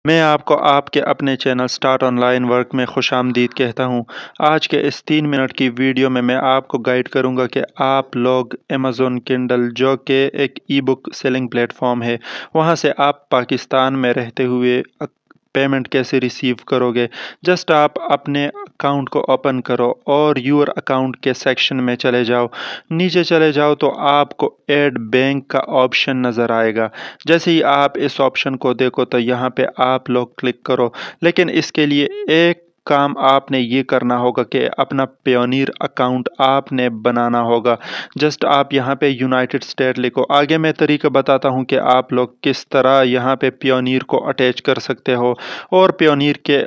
मैं आपको आपके अपने चैनल स्टार्ट ऑनलाइन वर्क में खुशामदीद कहता हूं। आज के इस 3 मिनट की वीडियो में मैं आपको गाइड करूंगा कि आप लोग अमेज़न किंडल जो कि एक ई-बुक सेलिंग प्लेटफॉर्म है, वहां से आप पाकिस्तान में रहते हुए पेमेंट कैसे रिसीव करोगे। जस्ट आप अपने अकाउंट को ओपन करो और यूर अकाउंट के सेक्शन में चले जाओ। नीचे चले जाओ तो आपको ऐड बैंक का ऑप्शन नज़र आएगा। जैसे ही आप इस ऑप्शन को देखो तो यहाँ पे आप लोग क्लिक करो, लेकिन इसके लिए एक काम आपने ये करना होगा कि अपना पेयोनियर अकाउंट आपने बनाना होगा। जस्ट आप यहाँ पे यूनाइटेड स्टेट लिखो। आगे मैं तरीका बताता हूँ कि आप लोग किस तरह यहाँ पे पेयोनियर को अटैच कर सकते हो और पेयोनियर के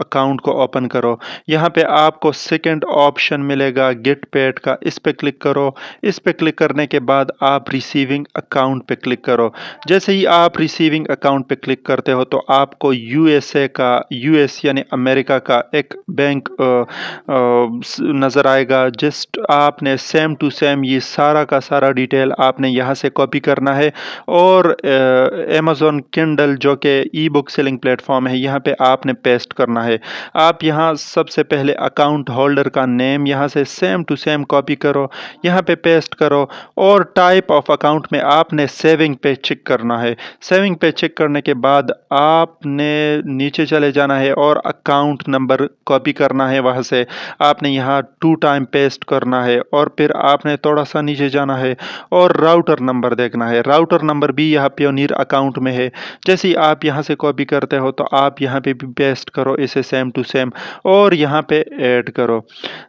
अकाउंट को ओपन करो। यहाँ पे आपको सेकंड ऑप्शन मिलेगा गेट पेड का, इस पे क्लिक करो। इस पे क्लिक करने के बाद आप रिसीविंग अकाउंट पे क्लिक करो। जैसे ही आप रिसीविंग अकाउंट पे क्लिक करते हो तो आपको यूएसए का यूएस यानी अमेरिका का एक बैंक नज़र आएगा। जस्ट आपने सेम टू सेम ये सारा का सारा डिटेल आपने यहाँ से कॉपी करना है और अमेज़न किंडल जो कि ई बुक सेलिंग प्लेटफॉर्म है, यहाँ पे आपने पेस्ट करना है। आप यहाँ सबसे पहले अकाउंट होल्डर का नेम यहाँ से सेम टू सेम कॉपी करो, यहाँ पे पेस्ट करो और टाइप ऑफ अकाउंट में आपने सेविंग पे चेक करना है। सेविंग पे चेक करने के बाद आपने नीचे चले जाना है और अकाउंट नंबर कॉपी करना है। वहाँ से आपने यहाँ 2 टाइम पेस्ट करना है और फिर आपने थोड़ा सा नीचे जाना है और राउटर नंबर देखना है। राउटर नंबर भी यहाँ पेयोनियर अकाउंट में है। जैसे ही आप यहाँ से कॉपी करते हो तो आप यहाँ पे भी पेस्ट करो इसे सेम टू सेम और यहाँ पे ऐड करो।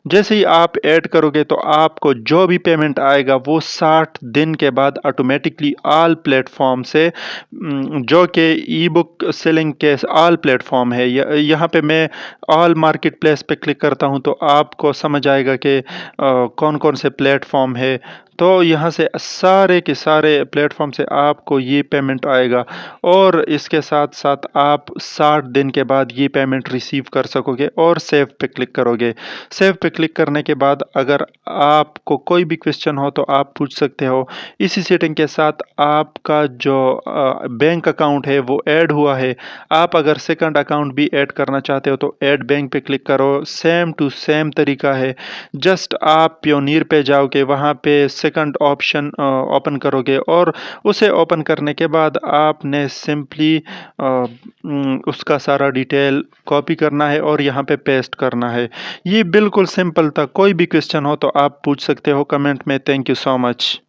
जैसे ही आप ऐड करोगे तो आपको जो भी पेमेंट आएगा वो 60 दिन के बाद ऑटोमेटिकली ऑल प्लेटफॉर्म से जो कि ई बुक सेलिंग के ऑल प्लेटफॉर्म है, यहाँ पे मैं ऑल मार्केट प्लेस पे क्लिक करता हूँ तो आपको समझ आएगा कि कौन कौन से प्लेटफॉर्म है। तो यहाँ से सारे के सारे प्लेटफॉर्म से आपको ये पेमेंट आएगा और इसके साथ साथ आप 60 दिन के बाद ये पेमेंट रिसीव कर सकोगे और सेव पे क्लिक करोगे। सेव पे क्लिक करने के बाद अगर आपको कोई भी क्वेश्चन हो तो आप पूछ सकते हो। इसी सेटिंग के साथ आपका जो बैंक अकाउंट है वो ऐड हुआ है। आप अगर सेकंड अकाउंट भी ऐड करना चाहते हो तो ऐड बैंक पे क्लिक करो। सेम टू सेम तरीका है। जस्ट आप पेयोनियर पे जाओगे, वहाँ पे सेकंड ऑप्शन ओपन करोगे और उसे ओपन करने के बाद आपने सिंपली उसका सारा डिटेल कॉपी करना है और यहाँ पे पेस्ट करना है। ये बिल्कुल सिंपल था। कोई भी क्वेश्चन हो तो आप पूछ सकते हो कमेंट में। Thank you so much.